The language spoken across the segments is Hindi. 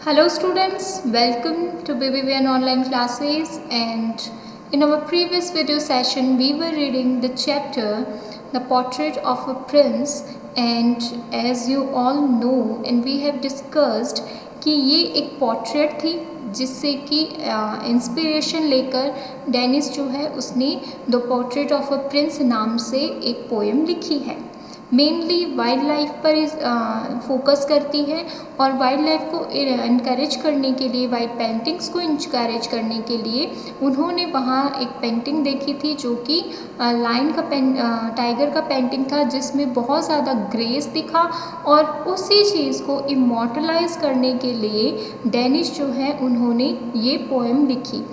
Hello students, welcome to BBVN online classes, and in our previous video session we were reading the chapter The Portrait of a Prince, and as you all know and we have discussed कि ये एक पोर्ट्रेट थी जिससे कि इंस्पिरेशन लेकर डेनिस जो है उसने the portrait of a prince नाम से एक पोएम लिखी है। मेनली वाइल्ड लाइफ पर फोकस करती है और वाइल्ड लाइफ को इनकरेज करने के लिए, वाइल्ड पेंटिंग्स को इनकरेज करने के लिए उन्होंने वहाँ एक पेंटिंग देखी थी जो कि लाइन का टाइगर का पेंटिंग था जिसमें बहुत ज़्यादा ग्रेस दिखा, और उसी चीज़ को इमोर्टलाइज करने के लिए डेनिस जो है उन्होंने ये पोएम लिखी।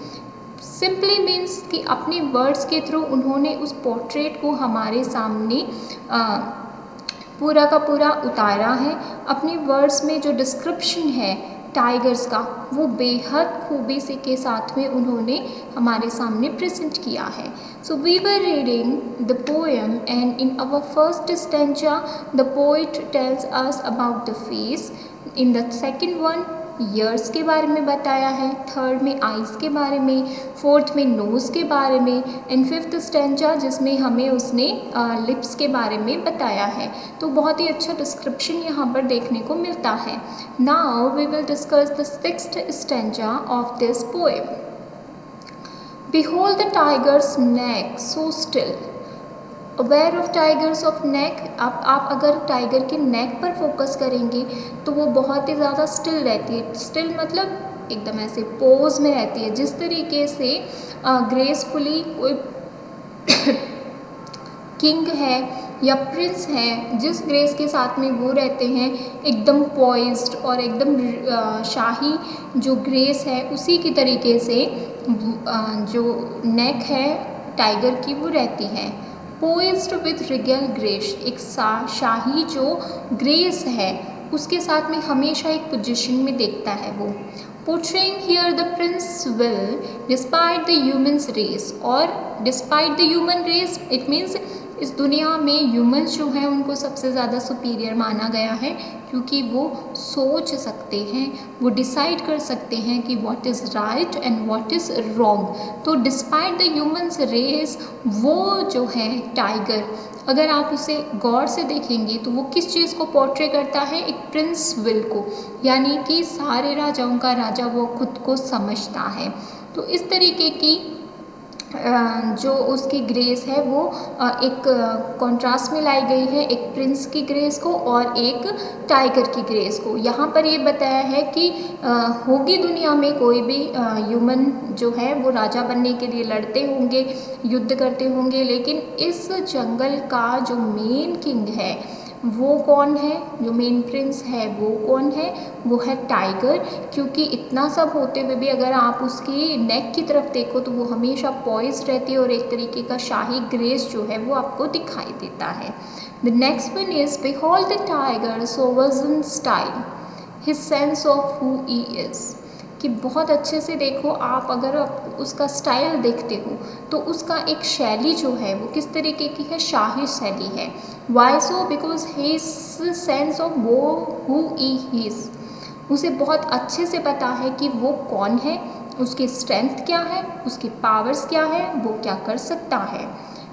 सिंपली मीन्स कि अपने वर्ड्स के थ्रू उन्होंने उस पोर्ट्रेट को हमारे सामने पूरा का पूरा उतारा है। अपने वर्ड्स में जो डिस्क्रिप्शन है टाइगर्स का वो बेहद खूबी से के साथ में उन्होंने हमारे सामने प्रेजेंट किया है। So we were reading the poem and in our first stanza the poet tells us about the face. In the second one ears के बारे में बताया है, थर्ड में आइज़ के बारे में, फोर्थ में नोज़ के बारे में, एंड फिफ्थ स्टेंजा जिसमें हमें उसने लिप्स के बारे में बताया है। तो बहुत ही अच्छा डिस्क्रिप्शन यहाँ पर देखने को मिलता है। Now we will discuss the sixth stanza of this poem. Behold the tiger's neck so still. Aware of tigers of neck. आप अगर टाइगर के नेक पर फोकस करेंगे तो वो बहुत ही ज़्यादा स्टिल रहती है। स्टिल मतलब एकदम ऐसे पोज में रहती है। जिस तरीके से ग्रेसफुली कोई किंग है या प्रिंस है, जिस ग्रेस के साथ में वो रहते हैं, एकदम पॉइज्ड और एकदम शाही जो ग्रेस है, उसी की तरीके से जो नेक है टाइगर की वो रहती है। पोइज्ड विथ रिगल ग्रेस, एक शाही जो ग्रेस है उसके साथ में हमेशा एक पोजीशन में देखता है वो। Portraying here the prince will despite the humans race, और despite the human race it means इस दुनिया में ह्यूमन्स जो हैं उनको सबसे ज़्यादा सुपीरियर माना गया है, क्योंकि वो सोच सकते हैं, वो डिसाइड कर सकते हैं कि what is right and what is wrong. तो डिस्पाइट द ह्यूमन्स रेस वो जो है टाइगर, अगर आप उसे गौर से देखेंगे तो वो किस चीज़ को पोर्ट्रे करता है, एक प्रिंस विल को, यानी कि सारे राजाओं का राजा वो खुद को समझता है। तो इस तरीके की जो उसकी ग्रेस है वो एक कॉन्ट्रास्ट में लाई गई है, एक प्रिंस की ग्रेस को और एक टाइगर की ग्रेस को। यहाँ पर ये बताया है कि होगी दुनिया में कोई भी ह्यूमन जो है वो राजा बनने के लिए लड़ते होंगे, युद्ध करते होंगे, लेकिन इस जंगल का जो मेन किंग है वो कौन है, जो मेन प्रिंस है वो कौन है, वो है टाइगर। क्योंकि इतना सब होते हुए भी अगर आप उसकी नेक की तरफ देखो तो वो हमेशा पॉइज्ड रहती है और एक तरीके का शाही ग्रेस जो है वो आपको दिखाई देता है। The next one is behold the tiger soars in style his sense of who he is, कि बहुत अच्छे से देखो आप, अगर आप उसका स्टाइल देखते हो तो उसका एक शैली जो है वो किस तरीके की है, शाही शैली है। Why so? Because his sense of वो हु ही इज़, उसे बहुत अच्छे से पता है कि वो कौन है, उसकी स्ट्रेंथ क्या है, उसकी पावर्स क्या है, वो क्या कर सकता है।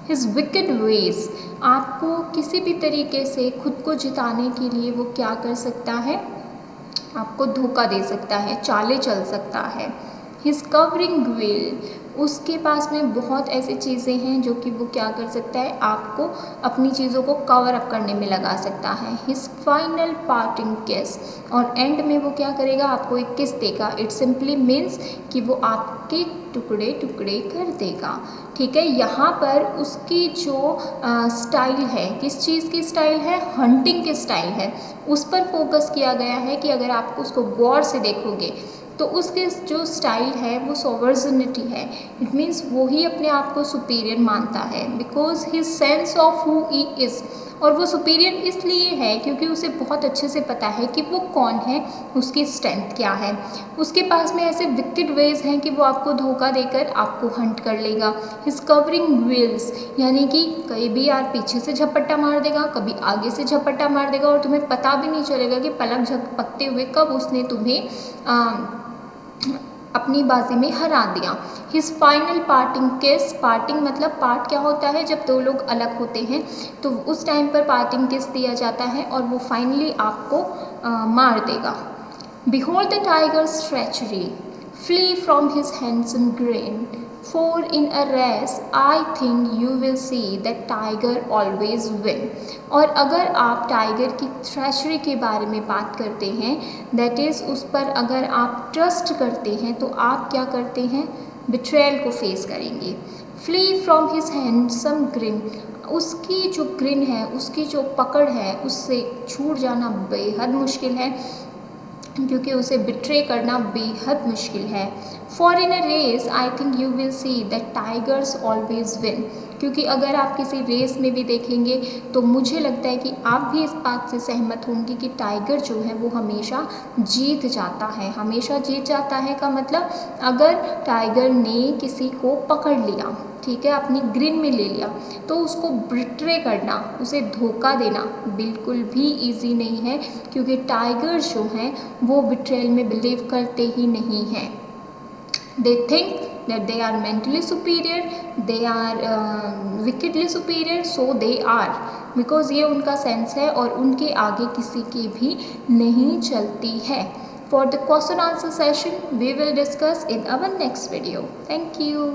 हिज विकेड वेज, आपको किसी भी तरीके से खुद को जिताने के लिए वो क्या कर सकता है, आपको धोखा दे सकता है, चालें चल सकता है। हिज कवरिंग विल, उसके पास में बहुत ऐसी चीज़ें हैं जो कि वो क्या कर सकता है, आपको अपनी चीज़ों को कवर अप करने में लगा सकता है। हिज फाइनल पार्टिंग किस, और एंड में वो क्या करेगा, आपको एक किस देगा। इट सिंपली मीन्स कि वो आपके टुकड़े टुकड़े कर देगा। ठीक है, यहाँ पर उसकी जो स्टाइल है, किस चीज़ की स्टाइल है, हंटिंग की स्टाइल है, उस पर फोकस किया गया है कि अगर आप उसको गौर से देखोगे तो उसके जो स्टाइल है वो सोवर्जिनिटी है। इट मीन्स वो ही अपने आप को सुपीरियर मानता है, because his sense of who he is, और वो सुपीरियर इसलिए है क्योंकि उसे बहुत अच्छे से पता है कि वो कौन है, उसकी स्ट्रेंथ क्या है। उसके पास में ऐसे विक्टिड वेज हैं कि वो आपको धोखा देकर आपको हंट कर लेगा। हिज कवरिंग विल्स, यानी कि कहीं भी यार पीछे से झपट्टा मार देगा, कभी आगे से झपट्टा मार देगा और तुम्हें पता भी नहीं चलेगा कि पलक झपकते हुए कब उसने तुम्हें अपनी बाजी में हरा दिया। हिज फाइनल पार्टिंग किस, पार्टिंग मतलब पार्ट क्या होता है, जब दो लोग अलग होते हैं तो उस टाइम पर पार्टिंग किस दिया जाता है और वो फाइनली आपको मार देगा। Behold the tiger's treachery, flee from his handsome grin, for in a race I think you will see that tiger always win। और अगर आप टाइगर की ट्रेचरी के बारे में बात करते हैं, दैट इज़ उस पर अगर आप ट्रस्ट करते हैं तो आप क्या करते हैं, बिट्रेयल को फेस करेंगे। Flee from his handsome grin, उसकी जो ग्रिन है, उसकी जो पकड़ है, उससे छूट जाना बेहद मुश्किल है क्योंकि उसे बिट्रे करना बेहद मुश्किल है। For in a race I think you will see that tigers always win, क्योंकि अगर आप किसी रेस में भी देखेंगे तो मुझे लगता है कि आप भी इस बात से सहमत होंगे कि टाइगर जो है वो हमेशा जीत जाता है। हमेशा जीत जाता है का मतलब अगर टाइगर ने किसी को पकड़ लिया, ठीक है, अपनी ग्रिन में ले लिया, तो उसको बिट्रे करना, उसे धोखा देना बिल्कुल भी इजी नहीं है, क्योंकि टाइगर जो हैं वो बिट्रेयल में बिलीव करते ही नहीं हैं। They think that they are mentally superior, they are wickedly superior, so they are, because ये उनका सेंस है और उनके आगे किसी की भी नहीं चलती है। For the question answer session we will discuss in our next video. Thank you.